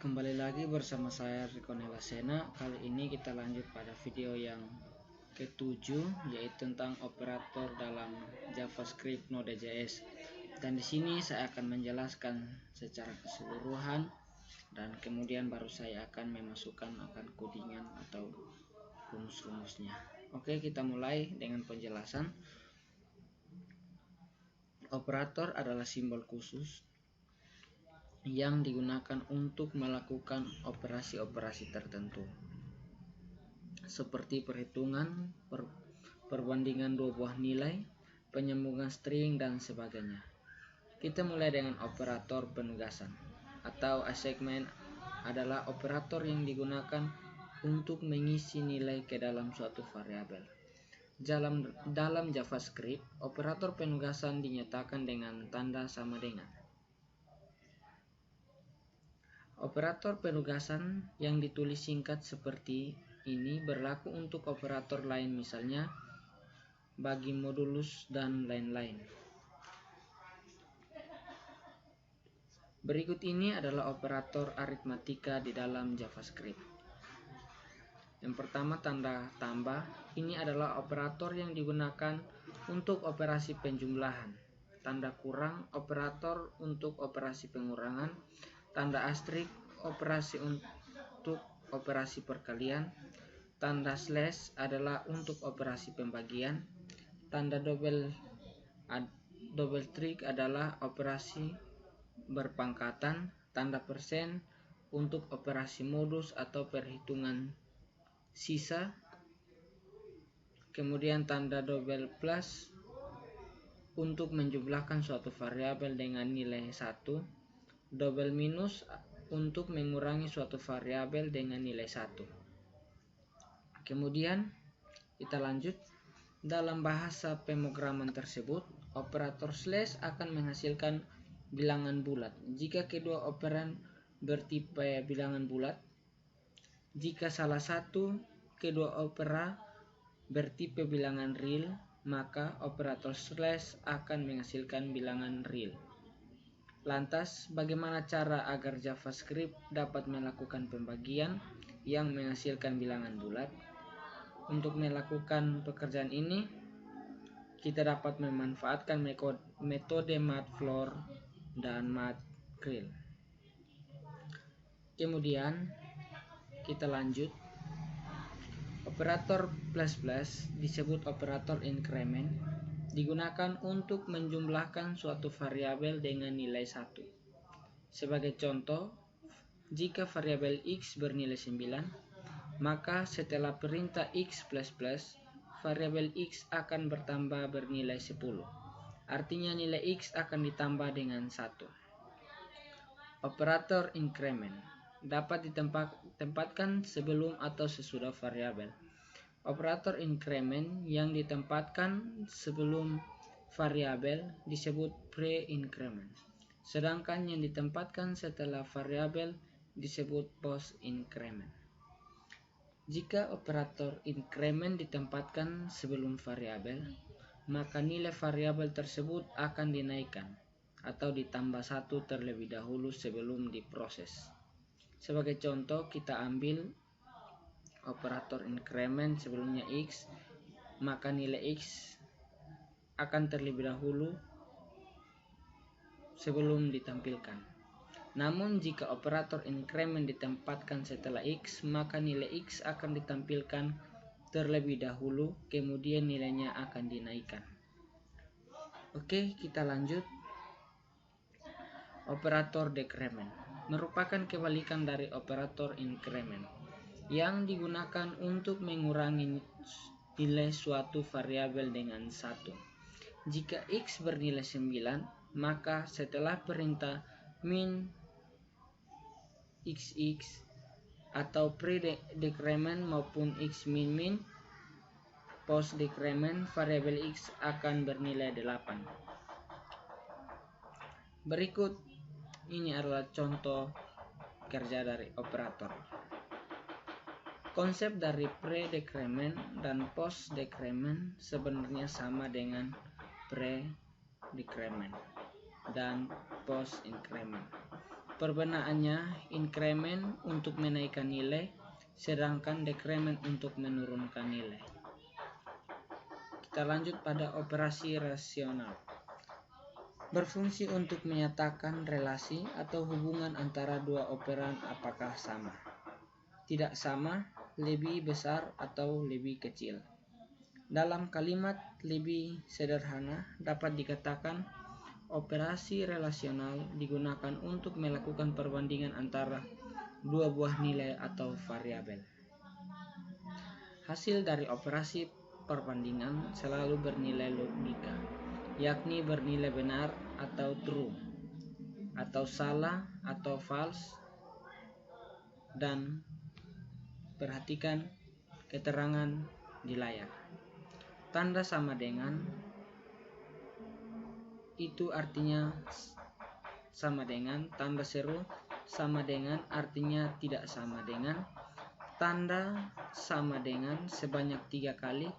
Kembali lagi bersama saya Riko Nelasena. Kali ini kita lanjut pada video yang ke-7, yaitu tentang operator dalam JavaScript Node.js. Dan di sini saya akan menjelaskan secara keseluruhan dan kemudian baru saya akan memasukkan codingan atau rumus-rumusnya. Oke, kita mulai dengan penjelasan. Operator adalah simbol khusus yang digunakan untuk melakukan operasi-operasi tertentu, seperti perhitungan, perbandingan dua buah nilai, penyambungan string, dan sebagainya. Kita mulai dengan operator penugasan atau assignment. Adalah operator yang digunakan untuk mengisi nilai ke dalam suatu variabel. Dalam JavaScript, operator penugasan dinyatakan dengan tanda sama dengan. Operator penugasan yang ditulis singkat seperti ini berlaku untuk operator lain, misalnya bagi modulus dan lain-lain. Berikut ini adalah operator aritmatika di dalam JavaScript. Yang pertama, tanda tambah. Ini adalah operator yang digunakan untuk operasi penjumlahan. Tanda kurang, operator untuk operasi pengurangan. Tanda asterisk, operasi untuk operasi perkalian. Tanda slash adalah untuk operasi pembagian. Tanda double trig adalah operasi berpangkatan. Tanda persen untuk operasi modus atau perhitungan sisa. Kemudian tanda double plus untuk menjumlahkan suatu variabel dengan nilai 1. Double minus untuk mengurangi suatu variabel dengan nilai 1. Kemudian kita lanjut. Dalam bahasa pemrograman tersebut, operator slash akan menghasilkan bilangan bulat jika kedua operan bertipe bilangan bulat. Jika salah satu kedua opera bertipe bilangan real, maka operator slash akan menghasilkan bilangan real. Lantas, bagaimana cara agar JavaScript dapat melakukan pembagian yang menghasilkan bilangan bulat? Untuk melakukan pekerjaan ini, kita dapat memanfaatkan metode matfloor dan matcreel. Kemudian kita lanjut. Operator plus plus disebut operator increment, digunakan untuk menjumlahkan suatu variabel dengan nilai 1. Sebagai contoh, jika variabel x bernilai 9, maka setelah perintah x plus plus, variabel x akan bertambah bernilai 10. Artinya nilai x akan ditambah dengan 1. Operator increment dapat ditempatkan sebelum atau sesudah variabel. Operator increment yang ditempatkan sebelum variabel disebut pre-increment, sedangkan yang ditempatkan setelah variabel disebut post-increment. Jika operator increment ditempatkan sebelum variabel, maka nilai variabel tersebut akan dinaikkan atau ditambah 1 terlebih dahulu sebelum diproses. Sebagai contoh, kita ambil operator increment sebelumnya x, maka nilai x akan terlebih dahulu sebelum ditampilkan. Namun jika operator increment ditempatkan setelah x, maka nilai x akan ditampilkan terlebih dahulu, kemudian nilainya akan dinaikkan. Oke, kita lanjut. Operator decrement merupakan kebalikan dari operator increment, yang digunakan untuk mengurangi nilai suatu variabel dengan 1. Jika x bernilai 9, maka setelah perintah min xx atau pre-decrement maupun x min min post-decrement, variabel x akan bernilai 8. Berikut ini adalah contoh kerja dari operator. Konsep dari pre-decrement dan post-decrement sebenarnya sama dengan pre-decrement dan post-increment. Perbenaannya increment untuk menaikkan nilai, sedangkan decrement untuk menurunkan nilai. Kita lanjut pada operasi rasional. Berfungsi untuk menyatakan relasi atau hubungan antara dua operan apakah sama, tidak sama, lebih besar atau lebih kecil. Dalam kalimat lebih sederhana dapat dikatakan operasi relasional digunakan untuk melakukan perbandingan antara dua buah nilai atau variabel. Hasil dari operasi perbandingan selalu bernilai logika, yakni bernilai benar atau true, atau salah atau false, dan perhatikan keterangan di layar. Tanda sama dengan itu artinya sama dengan, tanda seru sama dengan artinya tidak sama dengan, tanda sama dengan sebanyak 3 kali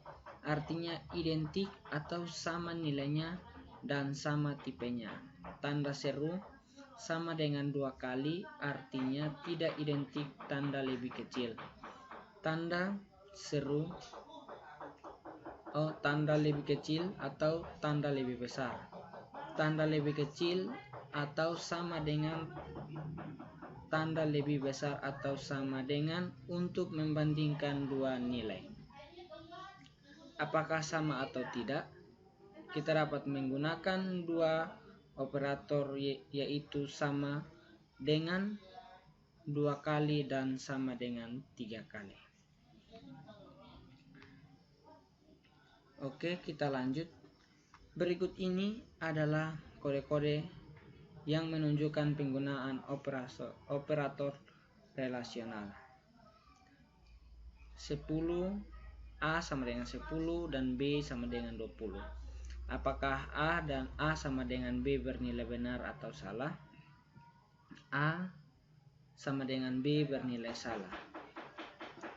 artinya identik atau sama nilainya dan sama tipenya. Tanda seru sama dengan 2 kali artinya tidak identik, tanda lebih kecil. Tanda seru tanda lebih kecil atau tanda lebih besar. Tanda lebih kecil atau sama dengan, tanda lebih besar atau sama dengan untuk membandingkan dua nilai. Apakah sama atau tidak? Kita dapat menggunakan dua operator yaitu sama dengan 2 kali dan sama dengan 3 kali. Oke, kita lanjut. Berikut ini adalah kode-kode yang menunjukkan penggunaan operator relasional. 10, A sama dengan 10 dan B sama dengan 20. Apakah A dan A sama dengan B bernilai benar atau salah? A sama dengan B bernilai salah.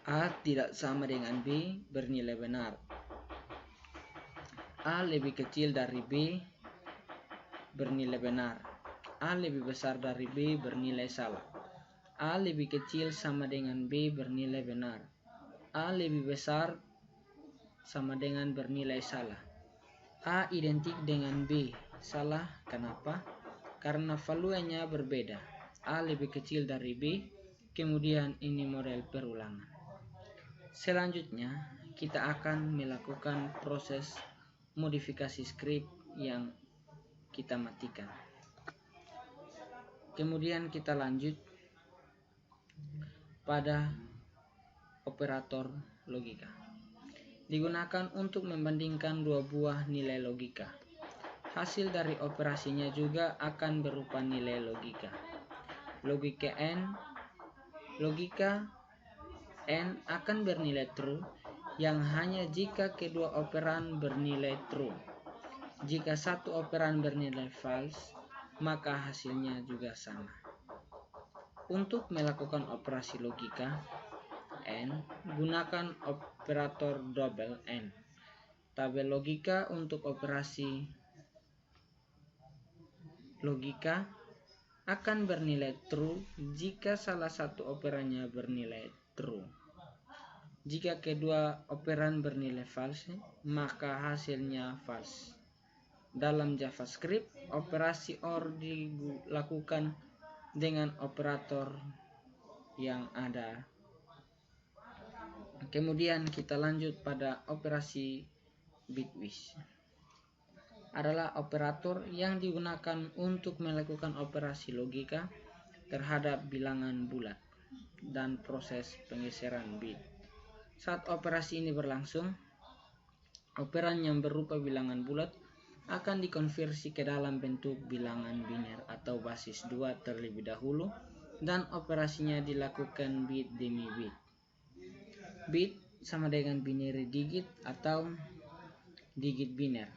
A tidak sama dengan B bernilai benar. A lebih kecil dari B bernilai benar. A lebih besar dari B bernilai salah. A lebih kecil sama dengan B bernilai benar. A lebih besar sama dengan bernilai salah. A identik dengan B salah. Kenapa? Karena valuenya berbeda. A lebih kecil dari B. Kemudian ini model perulangan. Selanjutnya kita akan melakukan proses modifikasi skrip yang kita matikan. Kemudian kita lanjut pada operator logika. Digunakan untuk membandingkan dua buah nilai logika. Hasil dari operasinya juga akan berupa nilai logika. Logika N akan bernilai true yang hanya jika kedua operan bernilai true. Jika satu operan bernilai false, maka hasilnya juga sama. Untuk melakukan operasi logika N, gunakan operator double N. Tabel logika untuk operasi logika akan bernilai true jika salah satu operannya bernilai true. Jika kedua operan bernilai false, maka hasilnya false. Dalam JavaScript, operasi OR dilakukan dengan operator yang ada. Kemudian kita lanjut pada operasi bitwise. Adalah operator yang digunakan untuk melakukan operasi logika terhadap bilangan bulat dan proses penggeseran bit. Saat operasi ini berlangsung, operan yang berupa bilangan bulat akan dikonversi ke dalam bentuk bilangan biner atau basis 2 terlebih dahulu, dan operasinya dilakukan bit demi bit. Bit sama dengan binary digit atau digit biner.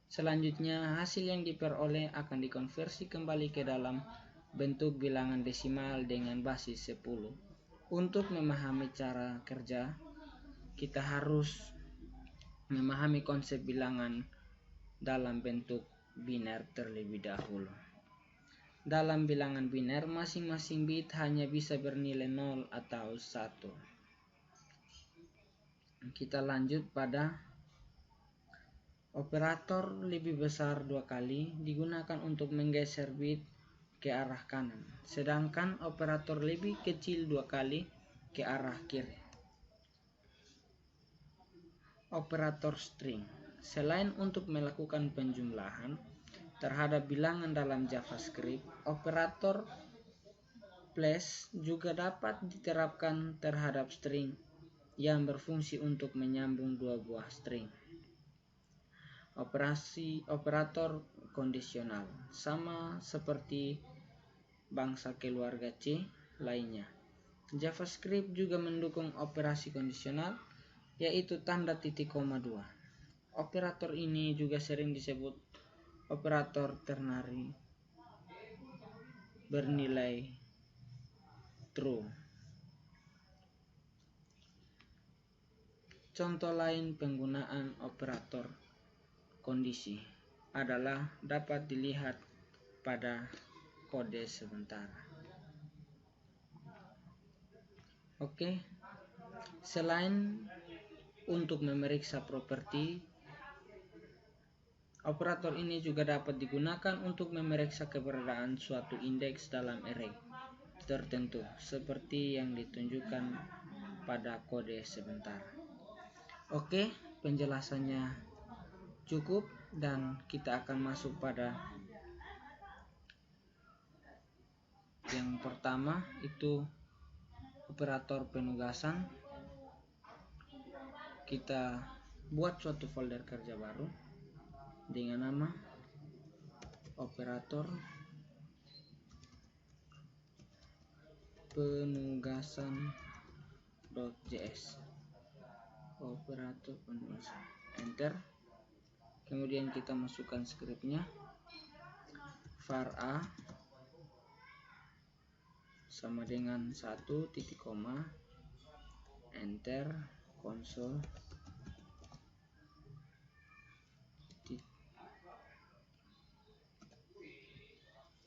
Selanjutnya, hasil yang diperoleh akan dikonversi kembali ke dalam bentuk bilangan desimal dengan basis 10. Untuk memahami cara kerja, kita harus memahami konsep bilangan dalam bentuk biner terlebih dahulu. dalam bilangan biner, masing-masing bit hanya bisa bernilai 0 atau 1. Kita lanjut pada operator lebih besar 2 kali digunakan untuk menggeser bit ke arah kanan, sedangkan operator lebih kecil 2 kali ke arah kiri. Operator string. Selain untuk melakukan penjumlahan terhadap bilangan dalam JavaScript, operator plus juga dapat diterapkan terhadap string yang berfungsi untuk menyambung dua buah string. Operator kondisional sama seperti bangsa keluarga C lainnya. JavaScript juga mendukung operasi kondisional, yaitu tanda titik koma 2. Operator ini juga sering disebut operator ternary bernilai true. Contoh lain penggunaan operator kondisi adalah dapat dilihat pada kode sebentar. Oke, selain untuk memeriksa properti, operator ini juga dapat digunakan untuk memeriksa keberadaan suatu indeks dalam array tertentu, seperti yang ditunjukkan pada kode sebentar. Oke, penjelasannya cukup dan kita akan masuk pada yang pertama, itu operator penugasan. Kita buat suatu folder kerja baru dengan nama operator penugasan.js. Operator penugasan. Enter. Kemudian kita masukkan skripnya. var a sama dengan 1 titik koma, enter, konsol,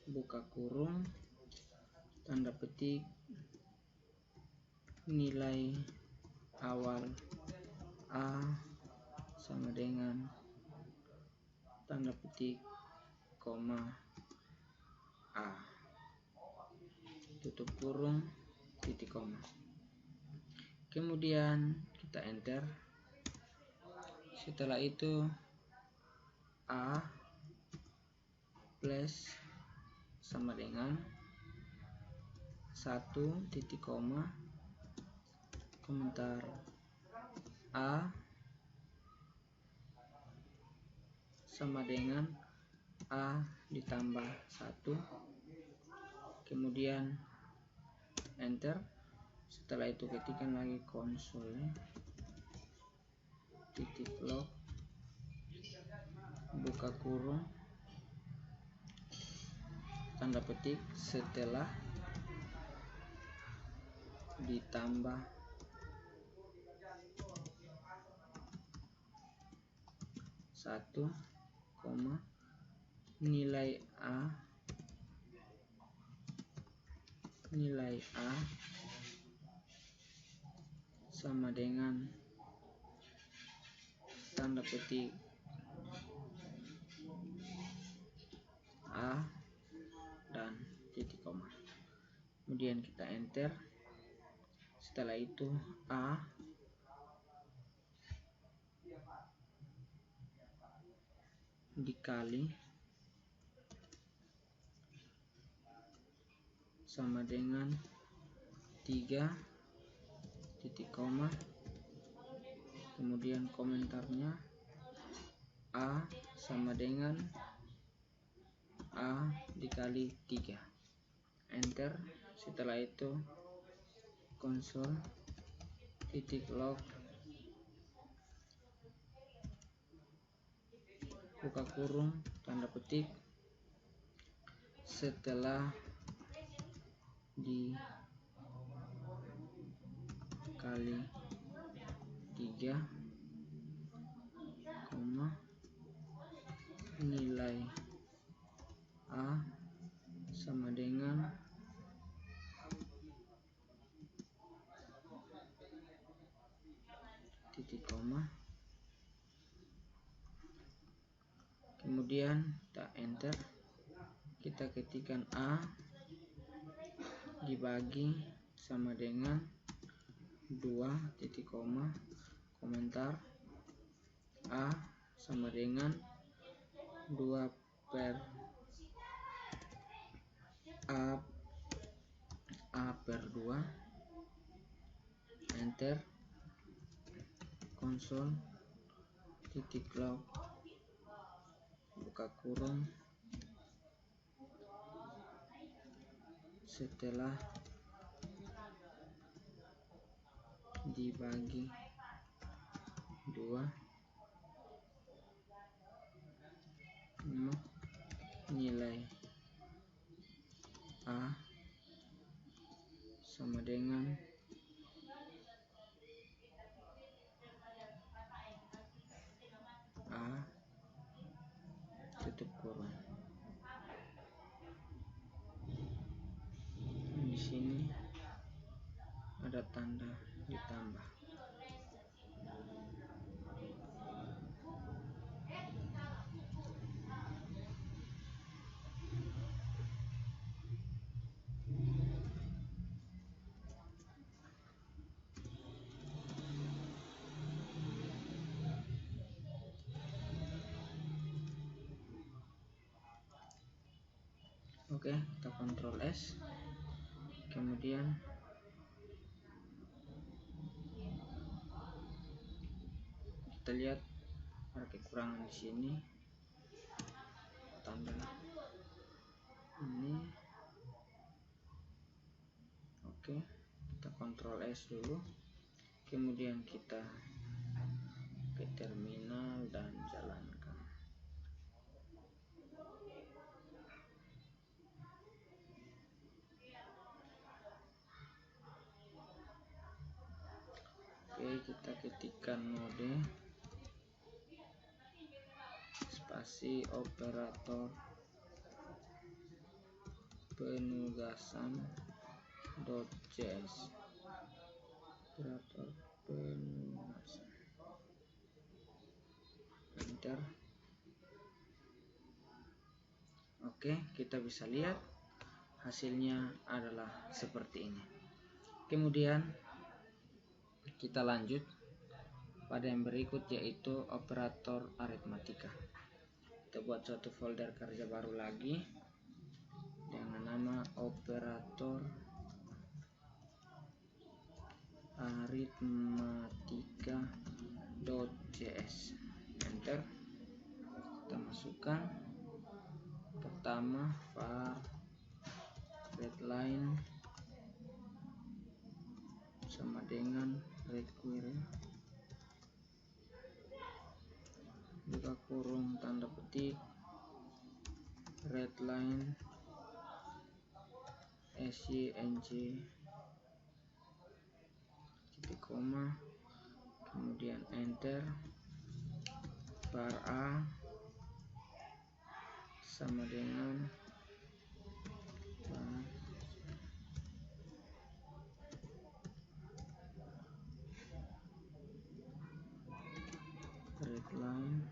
buka kurung, tanda petik, nilai awal a sama dengan tanda petik koma a, tutup kurung, titik koma. Kemudian kita enter. Setelah itu a plus sama dengan 1 titik koma, komentar a sama dengan a ditambah 1, kemudian enter. Setelah itu ketikkan lagi konsol titik log, buka kurung, tanda petik, setelah ditambah 1, nilai a sama dengan tanda petik a dan titik koma. Kemudian kita enter. Setelah itu a dikali sama dengan 3 titik koma, kemudian komentarnya a sama dengan a dikali 3, enter. Setelah itu konsol titik log, buka kurung, tanda petik, setelah dikali 3, nilai a sama dengan titik koma, kemudian kita enter, kita ketikkan A dibagi sama dengan 2 titik koma, komentar A sama dengan 2 per A per 2, enter, konsol titik log buka kurung, setelah dibagi 2 nilai A sama dengan A tutup kurung. Di sini ada tanda ditambah. Oke, kita Ctrl S, kemudian kita lihat ada kekurangan di sini, tanda ini. Oke, kita Ctrl S dulu, kemudian kita ke terminal dan jalankan. Oke, kita ketikkan mode spasi operator penugasan .js, operator penugasan, enter. Oke, kita bisa lihat hasilnya adalah seperti ini. Kemudian kita lanjut pada yang berikut, yaitu operator aritmatika. Kita buat suatu folder kerja baru lagi dengan nama operator aritmatika.js, enter. Kita masukkan pertama var readline sama dengan require buka kurung tanda petik readline syng titik koma, kemudian enter, var a sama dengan readline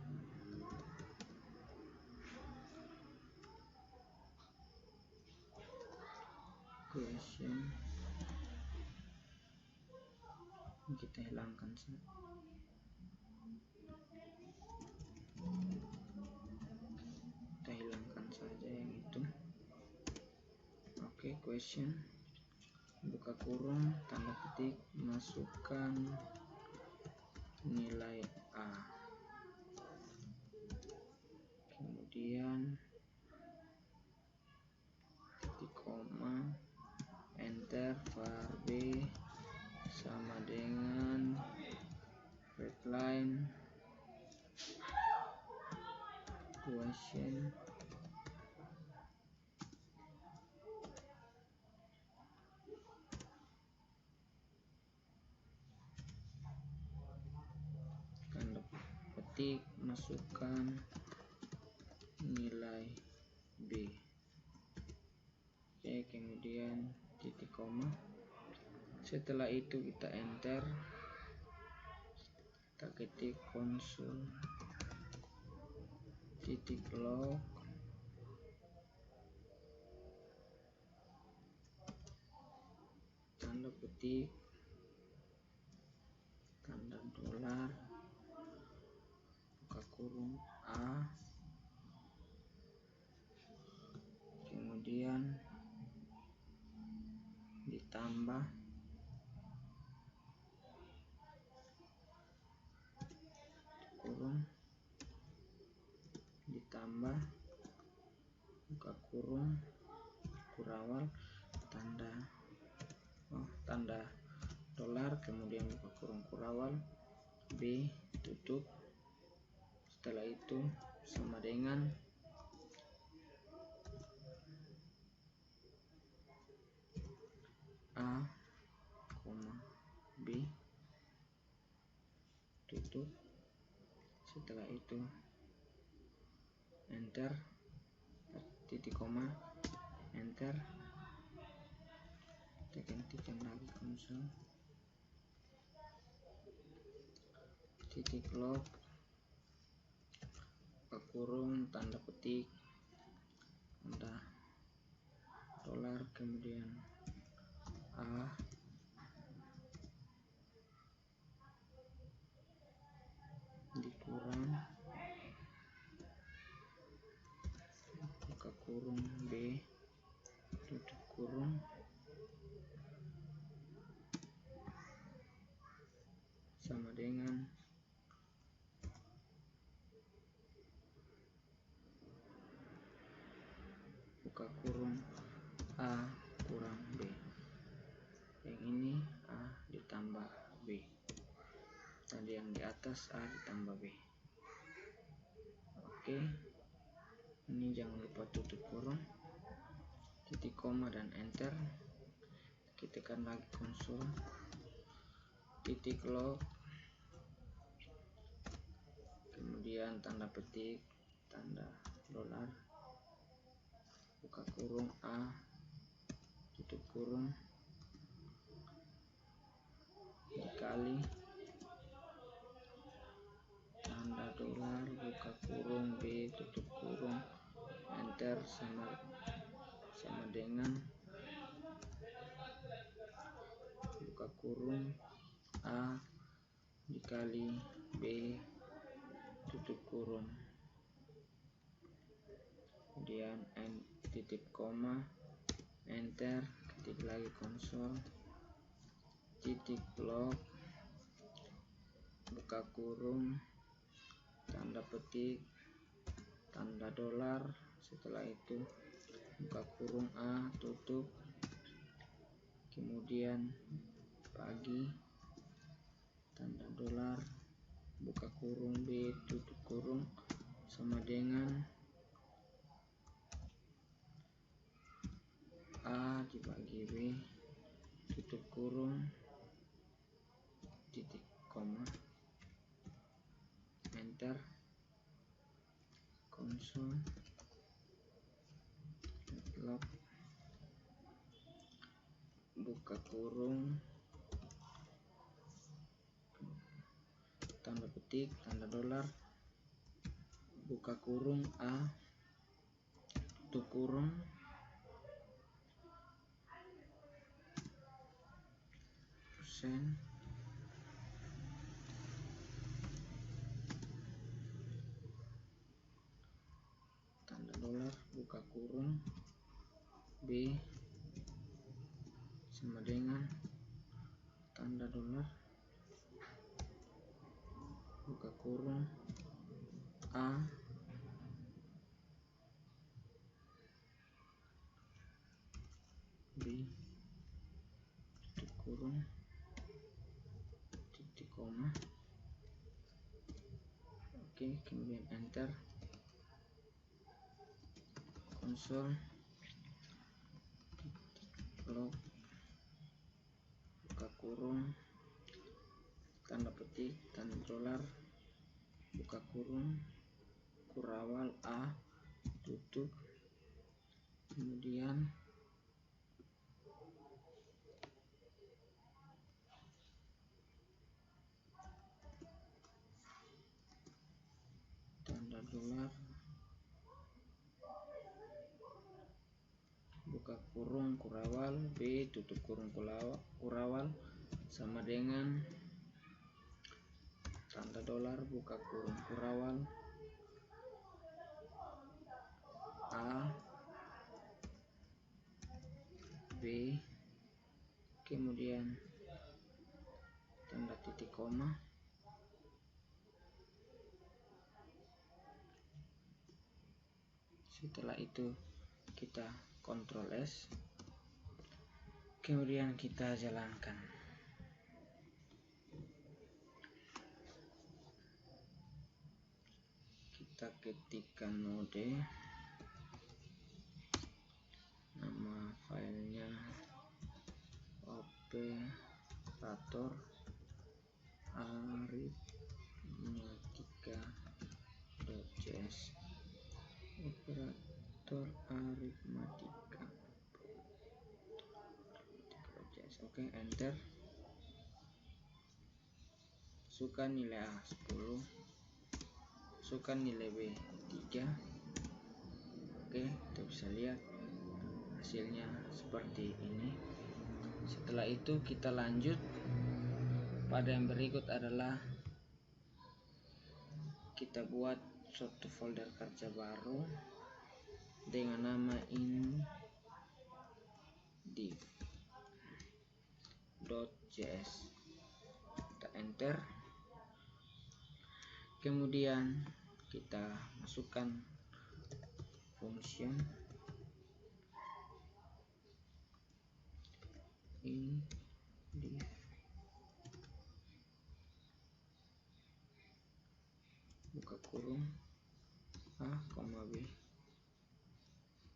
question, kita hilangkan saja. Kita hilangkan saja yang itu. Oke, question buka kurung tanda petik masukkan nilai A, kemudian titik koma, enter, var b sama dengan readline question tanda petik masukkan nilai B. kemudian titik koma. Setelah itu kita enter, kita ketik konsol titik log tanda petik tanda dolar buka kurung A, kemudian ditambah kurung, ditambah buka kurung kurawal tanda dolar, kemudian buka kurung kurawal B, tutup. Setelah itu sama dengan A, B, tutup. Setelah itu enter, titik koma, enter, tekan lagi konsol titik log buka kurung tanda petik tanda dolar, kemudian A, dikurang buka kurung B, tutup kurung, sama dengan buka kurung A kurang B. Yang ini A ditambah B, tadi yang di atas A ditambah B. Oke, ini jangan lupa tutup kurung, titik koma dan enter. Kita tekan lagi konsol titik log, kemudian tanda petik tanda dolar buka kurung A, tutup kurung, dikali tanda dolar buka kurung B, tutup kurung, enter, sama dengan buka kurung A dikali B, tutup kurung, kemudian titik koma, enter, ketik lagi konsol titik log buka kurung tanda petik tanda dolar, setelah itu buka kurung A, tutup, kemudian pagi tanda dolar buka kurung B, tutup kurung, sama dengan A dibagi B, tutup kurung, titik koma, enter, konsol log buka kurung tanda petik tanda dolar buka kurung A, tutup kurung, persen, tanda dolar buka kurung B sama dengan tanda dolar buka kurung A, B, tutup kurung, titik koma. Oke, kemudian enter, konsol log buka kurung tanda petik tanda dolar buka kurung kurawal A, tutup, kemudian dolar buka kurung kurawal B tutup kurung kurawal sama dengan tanda dolar buka kurung kurawal A B, kemudian tanda titik koma, setelah itu kita Ctrl S, kemudian kita jalankan. Kita ketikkan mode, nama filenya operator arithmetica.js, operator arithmetica.js. Oke, enter. Masukkan nilai A 10, masukkan nilai B 3. Oke, kita bisa lihat hasilnya seperti ini. Setelah itu kita lanjut pada yang berikut adalah kita buat suatu folder kerja baru dengan nama index.js. Kita enter, kemudian kita masukkan function index buka kurung A, B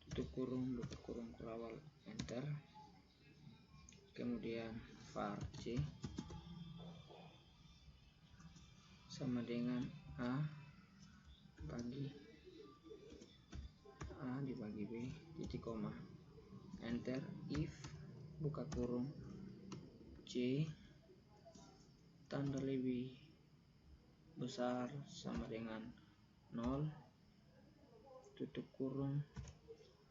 tutup kurung buka kurung kurawal, enter, kemudian var c sama dengan A dibagi B titik koma, enter, if buka kurung C tanda lebih besar sama dengan 0 tutup kurung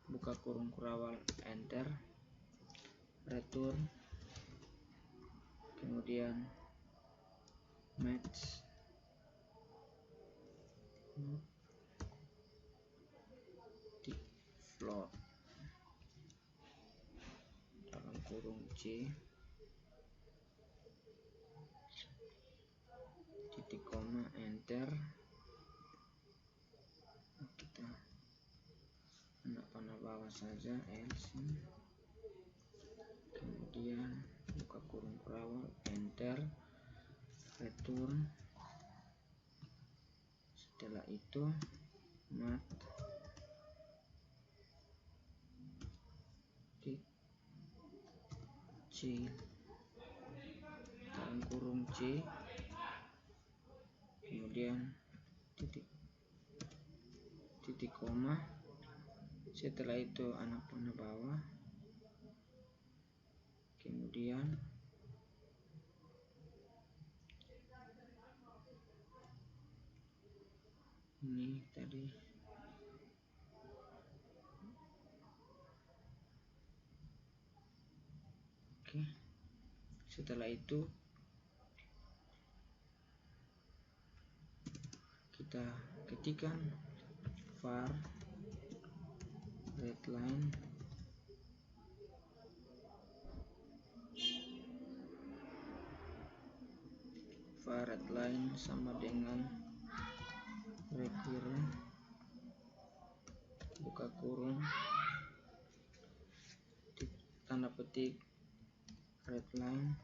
buka kurung kurawal, enter, return, kemudian match di float dalam kurung C titik koma, enter. Kita anak panah bawah saja, else, kemudian buka kurung kurawal, enter, return. Setelah itu mat C dalam kurung C, kemudian titik koma, setelah itu anak panah bawah, kemudian ini tadi oke. Setelah itu kita ketikkan var readline sama dengan recurrent buka kurung tanda petik readline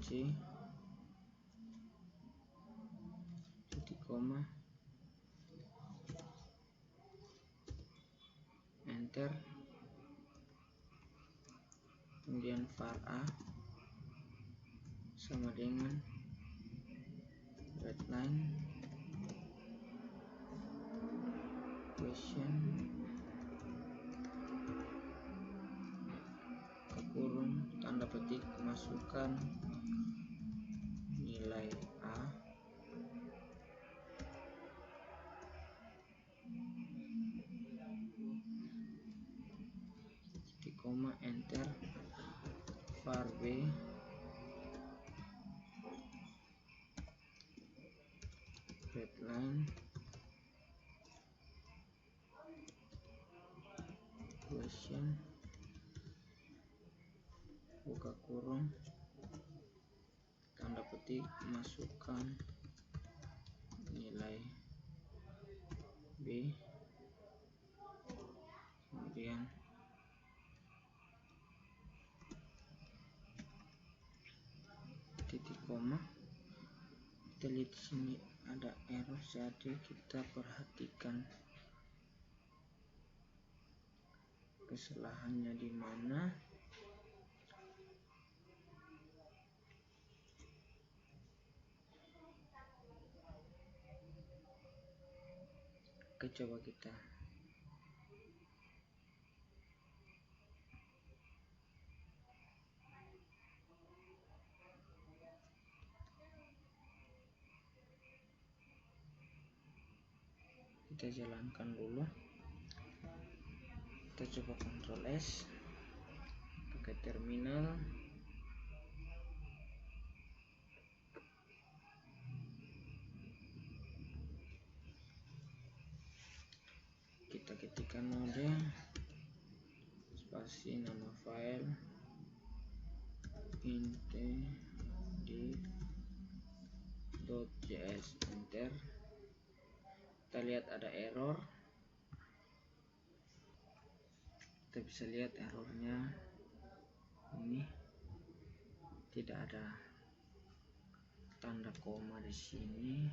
syng titik koma, enter, kemudian var a sama dengan readline question ke kurung tanda petik masukkan koma, enter, var b readline question buka kurung tanda petik masukkan nilai B, kemudian titik koma. Kita lihat sini ada error, jadi kita perhatikan kesalahannya di mana. Oke, coba kita jalankan dulu. Kita coba Ctrl S pakai terminal. Kita ketikkan node spasi nama file int.div.js, enter. Kita lihat ada error. Kita bisa lihat errornya ini, tidak ada tanda koma di sini.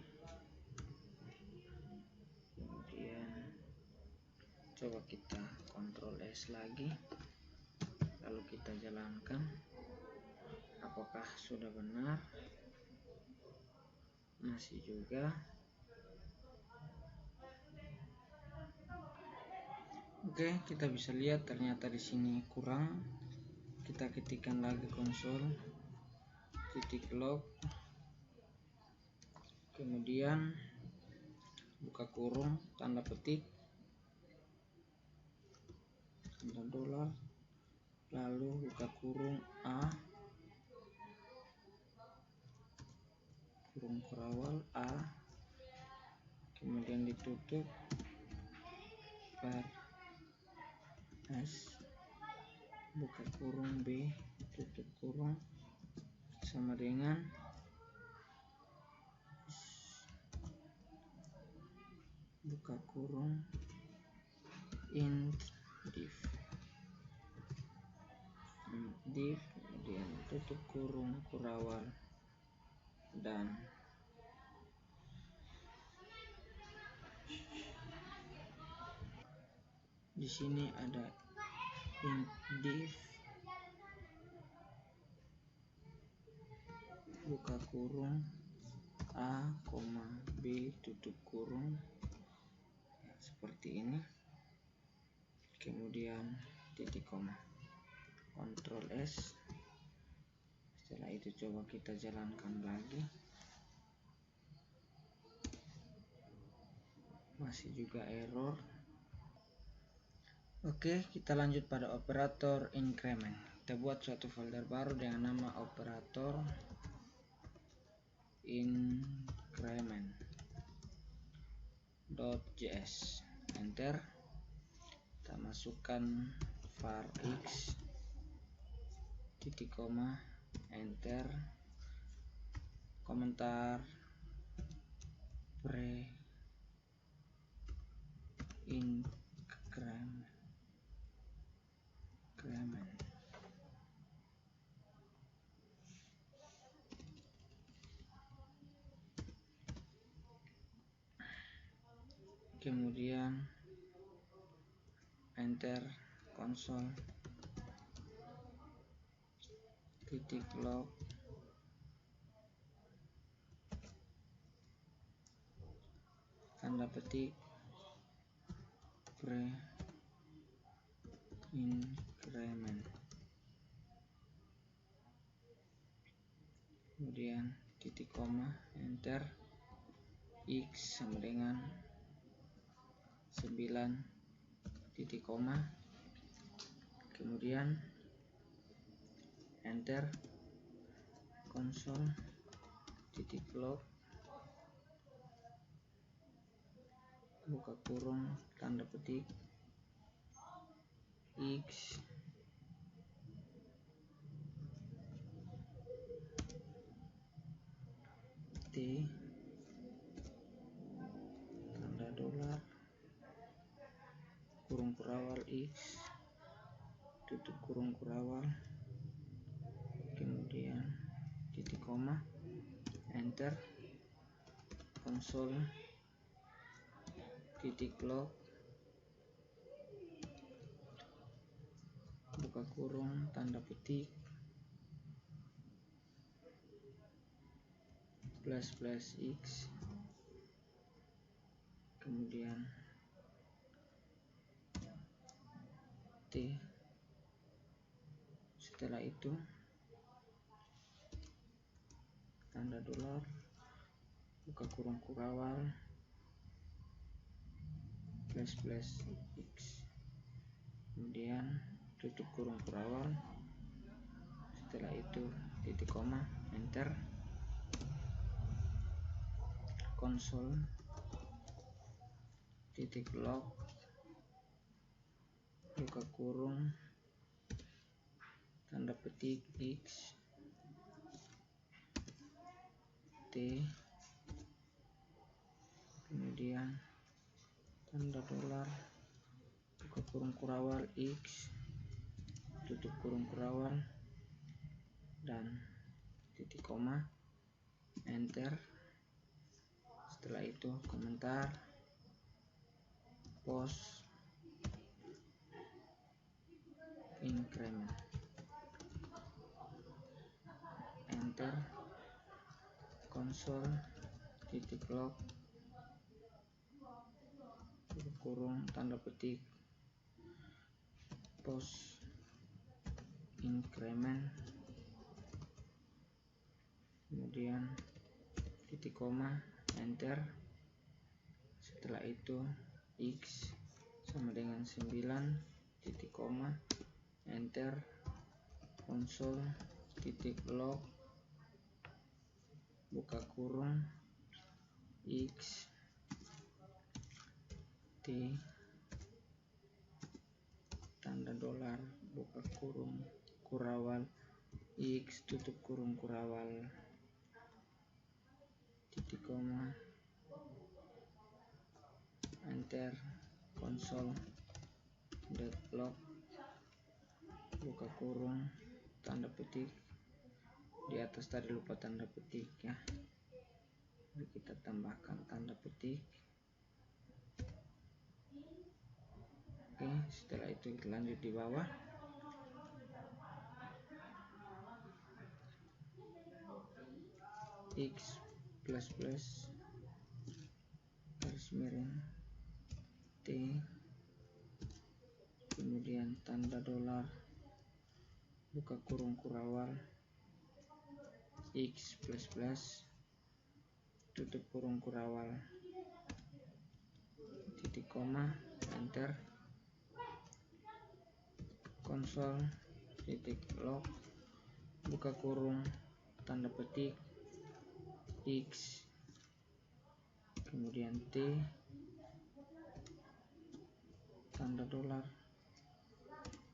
Kemudian coba kita Ctrl S lagi, lalu kita jalankan. Apakah sudah benar? Masih juga. Oke, kita bisa lihat ternyata di sini kurang. Kita ketikkan lagi konsol titik log, kemudian buka kurung tanda petik tanda dolar, lalu buka kurung A kurung kurawal A, kemudian ditutup var S, buka kurung B, tutup kurung, sama dengan buka kurung int div, kemudian tutup kurung kurawal, dan di sini ada int div buka kurung A, B, tutup kurung, ya, seperti ini. Kemudian titik koma, Ctrl S. Setelah itu coba kita jalankan lagi, masih juga error. Oke, kita lanjut pada operator increment. Kita buat suatu folder baru dengan nama operator increment.js, enter. Kita masukkan var x titik koma, enter, komentar pre increment. Kemudian enter, konsol titik log, tanda petik pre increment, kemudian titik koma, enter, x sama dengan 9 titik koma. kemudian enter, konsol titik log buka kurung tanda petik x t tanda dolar kurung kurawal x tutup kurung kurawal, kemudian titik koma, enter, konsol titik log buka kurung tanda petik plus x, kemudian t, setelah itu tanda dolar buka kurung kurawal plus x, kemudian tutup kurung kurawal, setelah itu titik koma, enter, konsol titik log buka kurung tanda petik x t, kemudian tanda dolar buka kurung kurawal x tutup kurung kurawal dan titik koma, enter, setelah itu komentar post increment, enter, konsol titik log kurung tanda petik post increment, kemudian titik koma, enter, setelah itu x sama dengan 9 titik koma, enter, konsol titik log buka kurung x t tanda dolar buka kurung kurawal x tutup kurung kurawal titik koma, enter, konsol deadlock buka kurung tanda petik, di atas tadi lupa tanda petik ya, jadi kita tambahkan tanda petik. Oke, setelah itu kita lanjut di bawah, x garis miring t, kemudian tanda dolar buka kurung kurawal x tutup kurung kurawal titik koma, enter, konsol titik log buka kurung tanda petik x, kemudian t tanda dolar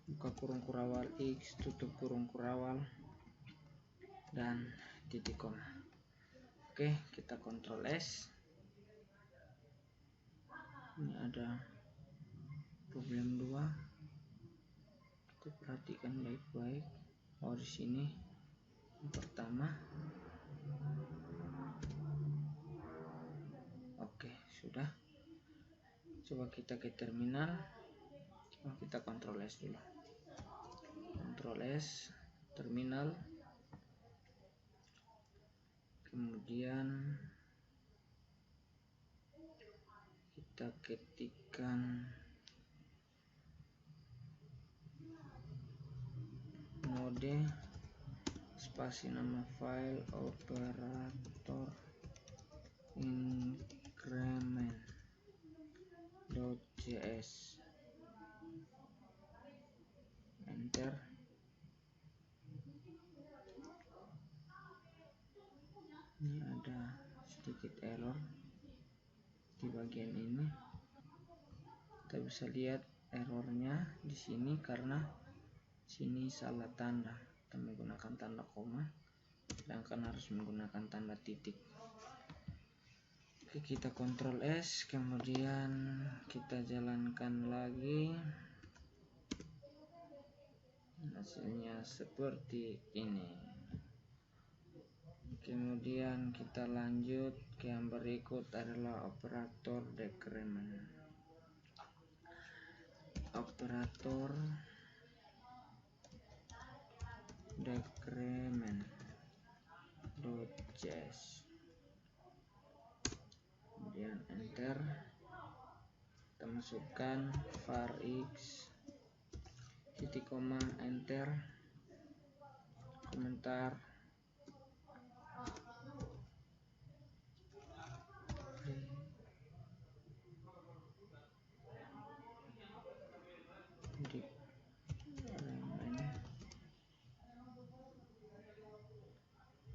buka kurung kurawal x tutup kurung kurawal dan titik koma. Oke, kita kontrol S. Ini ada problem 2, kita perhatikan baik-baik. Oh, di sini yang pertama. Oke, sudah. Coba kita ke terminal. Kita kontrol S dulu. Kontrol S, terminal. Kemudian kita ketikkan mode spasi nama file operator increment.js, enter. Ini ada sedikit error di bagian ini. Kita bisa lihat errornya di sini karena sini salah tanda. Kita menggunakan tanda koma, sedangkan harus menggunakan tanda titik. Oke, kita Ctrl S, kemudian kita jalankan lagi. Hasilnya seperti ini. Kemudian kita lanjut ke yang berikut adalah operator decrement. Operator decrement.js. Kemudian enter. Kita masukkan var x titik koma enter, komentar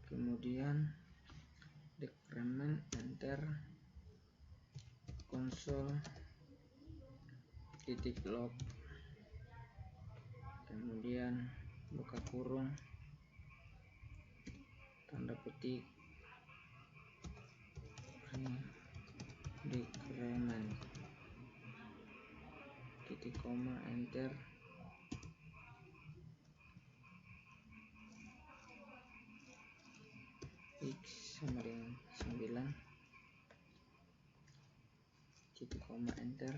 kemudian decrement enter, console titik log, kemudian buka kurung, tanda petik decrement titik koma enter, x sama dengan 9 titik koma enter,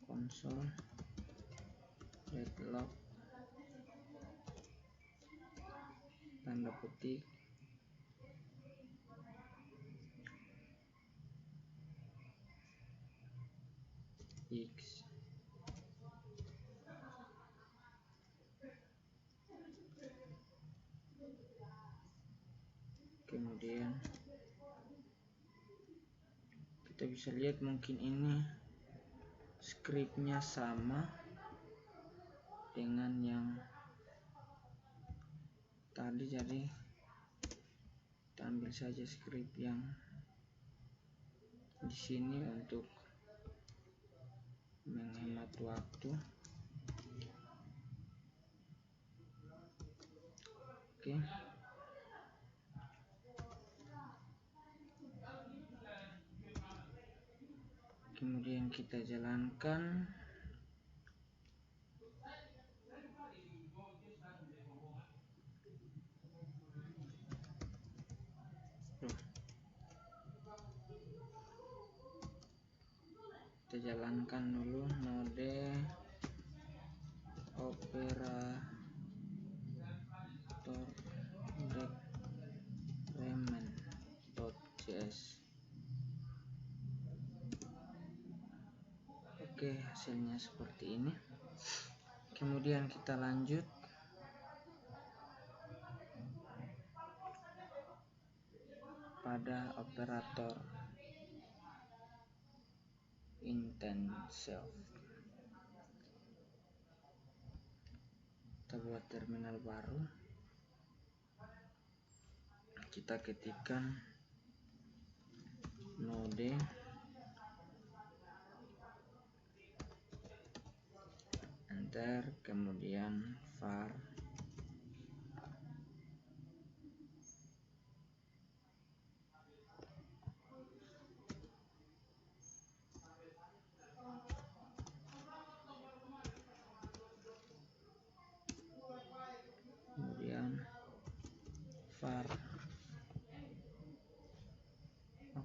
console log, tanda petik x. Kemudian kita bisa lihat mungkin ini scriptnya sama dengan yang tadi, jadi kita ambil saja script yang di sini untuk menghemat waktu. Oke. Kemudian kita jalankan. Kita jalankan dulu node operator decrement.js. Oke, hasilnya seperti ini. Kemudian kita lanjut pada operator intentSelf. Kita buat terminal baru, kita ketikkan node enter, kemudian var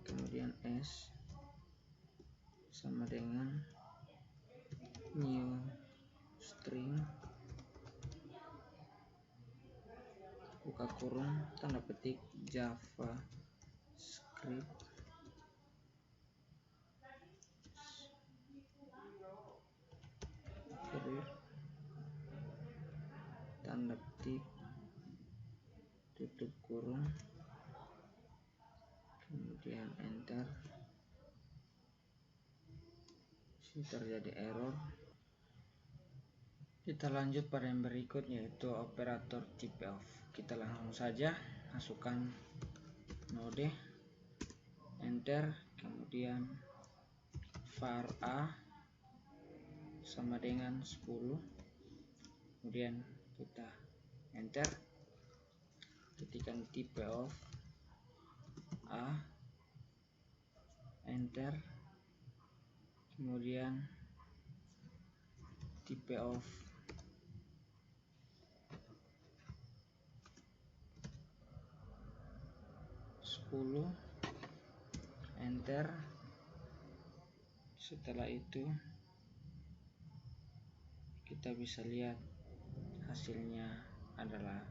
kemudian s sama dengan new string, buka kurung, tanda petik JavaScript tanda petik tutup kurung, kemudian enter. Terjadi error Kita lanjut pada yang berikut, yaitu operator type of. Kita langsung saja masukkan node, enter, kemudian var a sama dengan 10, kemudian kita enter, ketikkan type of a, enter, kemudian type of enter. Setelah itu kita bisa lihat hasilnya adalah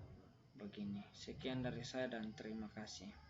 begini. Sekian dari saya dan terima kasih.